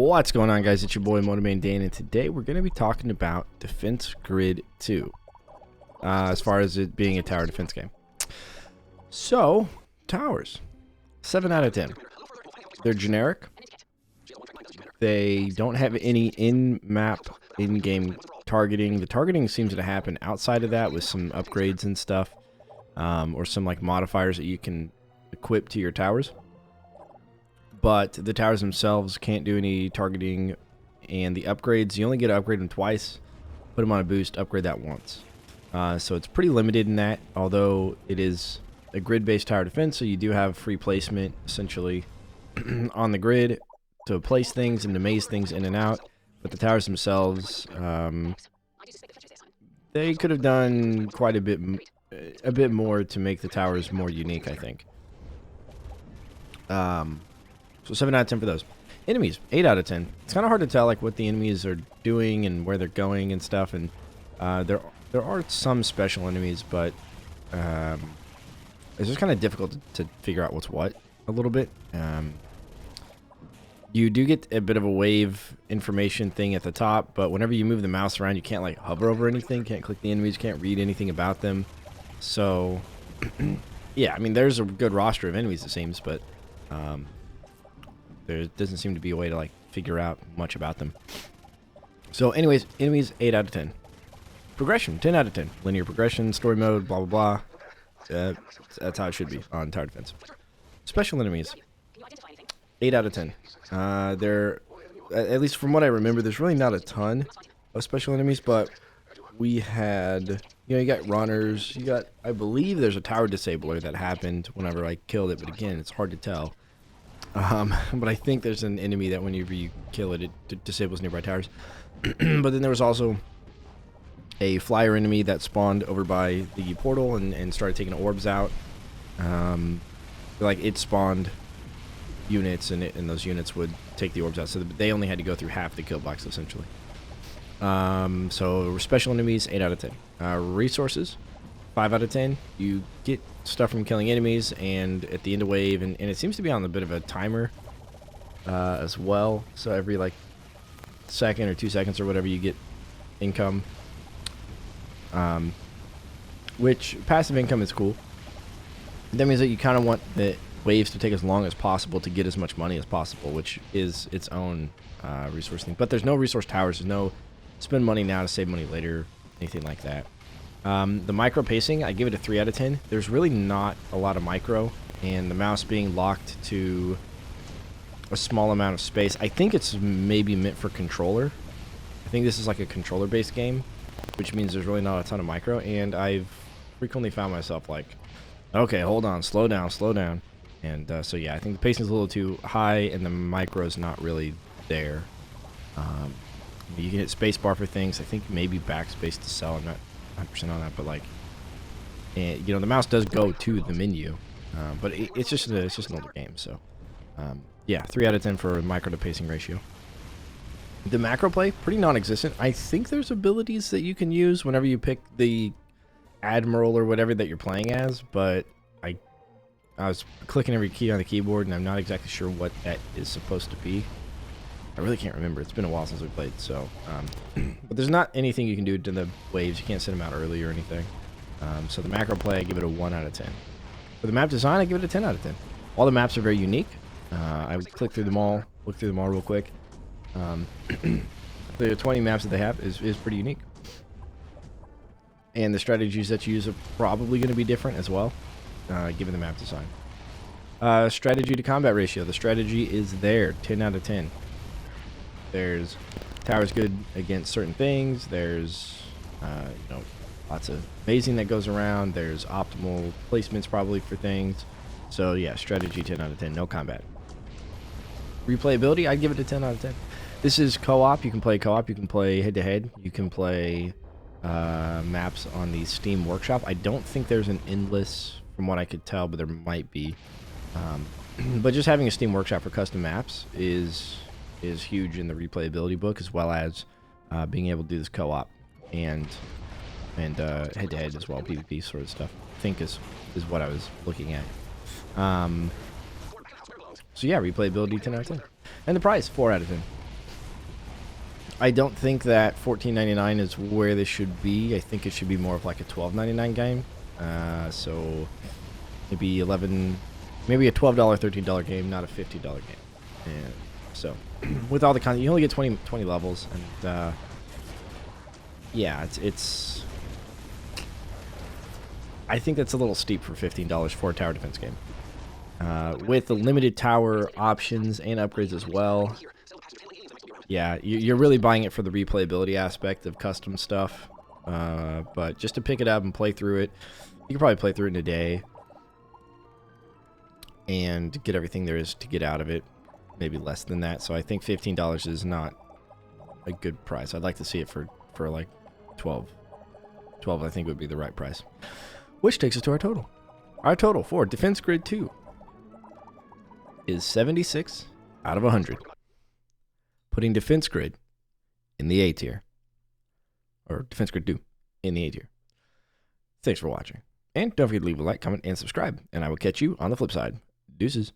What's going on, guys? It's your boy Motomain Dan, and today we're going to be talking about Defense Grid 2 as far as it being a tower defense game. So, towers, 7 out of 10. They're generic. They don't have any in-map, in-game targeting. The targeting seems to happen outside of that with some upgrades and stuff, or some like modifiers that you can equip to your towers. But the towers themselves can't do any targeting, and the upgrades, you only get to upgrade them twice, put them on a boost, upgrade that once. So it's pretty limited in that, although it is a grid-based tower defense, so you do have free placement, essentially, on the grid to place things and to maze things in and out. But the towers themselves, they could have done quite a bit more to make the towers more unique, I think. So 7 out of 10 for those. Enemies, 8 out of 10. It's kind of hard to tell like what the enemies are doing and where they're going and stuff. And there are some special enemies, but it's just kind of difficult to figure out what's what a little bit. You do get a bit of a wave information thing at the top, but whenever you move the mouse around, you can't like hover over anything, can't click the enemies, can't read anything about them. So yeah, I mean, there's a good roster of enemies, it seems, but there doesn't seem to be a way to like figure out much about them. So anyways, enemies, 8 out of 10. Progression, 10 out of 10. Linear progression, story mode, blah blah blah. That's how it should be on tower defense. Special enemies, 8 out of 10. They're, at least from what I remember, there's really not a ton of special enemies, but we had, you got runners, you got, I believe there's a tower disabler that happened whenever I killed it, but again, it's hard to tell. But I think there's an enemy that whenever you kill it, it disables nearby towers. But then there was also a flyer enemy that spawned over by the portal and started taking orbs out. Like it spawned units, and those units would take the orbs out. So they only had to go through half the kill box, essentially. So special enemies, 8 out of 10. Resources, 5 out of 10. You get stuff from killing enemies, and at the end of wave, and it seems to be on a bit of a timer as well. So every like second or 2 seconds or whatever, you get income. Which passive income is cool. That means that you kind of want the waves to take as long as possible to get as much money as possible, which is its own resource thing. But there's no resource towers. There's no spend money now to save money later, anything like that. The micro pacing, I give it a 3 out of 10. There's really not a lot of micro, and the mouse being locked to a small amount of space. I think it's maybe meant for controller. I think this is like a controller-based game, which means there's really not a ton of micro, and I've frequently found myself like, okay, hold on, slow down, slow down. And so yeah, I think the pacing is a little too high, and the micro is not really there. You can hit spacebar for things. I think maybe backspace to sell. I'm not 100% on that, but like, the mouse does go to the menu, but it's just an older game. So yeah, 3 out of 10 for micro to pacing ratio. The macro play, pretty non-existent. I think there's abilities that you can use whenever you pick the admiral or whatever that you're playing as, but I was clicking every key on the keyboard, and I'm not exactly sure what that is supposed to be. I really can't remember. It's been a while since we played, so but there's not anything you can do to the waves. You can't send them out early or anything. So the macro play, I give it a 1 out of 10. For the map design, I give it a 10 out of 10. All the maps are very unique. I would click through them all, look through them all real quick. The 20 maps that they have is pretty unique. And the strategies that you use are probably going to be different as well, given the map design. Strategy to combat ratio. The strategy is there, 10 out of 10. There's towers good against certain things. There's lots of mazing that goes around. There's optimal placements probably for things. So yeah, strategy 10 out of 10. No combat. Replayability, I'd give it a 10 out of 10. This is co-op. You can play co-op. You can play head-to-head. You can play maps on the Steam Workshop. I don't think there's an endless, from what I could tell, but there might be. But just having a Steam Workshop for custom maps is huge in the replayability book, as well as being able to do this co-op and head-to-head as well, PvP sort of stuff. I think is what I was looking at. So yeah, replayability 10 out of 10. And the price, 4 out of 10. I don't think that $14.99 is where this should be. I think it should be more of like a $12.99 game. So maybe maybe a $12, $13 game, not a $50 game. And so with all the content, you only get 20 levels, and yeah, it's. I think that's a little steep for $15 for a tower defense game. With the limited tower options and upgrades as well. Yeah, you're really buying it for the replayability aspect of custom stuff. But just to pick it up and play through it, you can probably play through it in a day and get everything there is to get out of it. Maybe less than that. So I think $15 is not a good price. I'd like to see it for like 12. 12 I think would be the right price. Which takes us to our total. Our total for Defense Grid 2 is 76 out of 100. Putting Defense Grid in the A tier. Or Defense Grid 2 in the A tier. Thanks for watching. And don't forget to leave a like, comment, and subscribe. And I will catch you on the flip side. Deuces.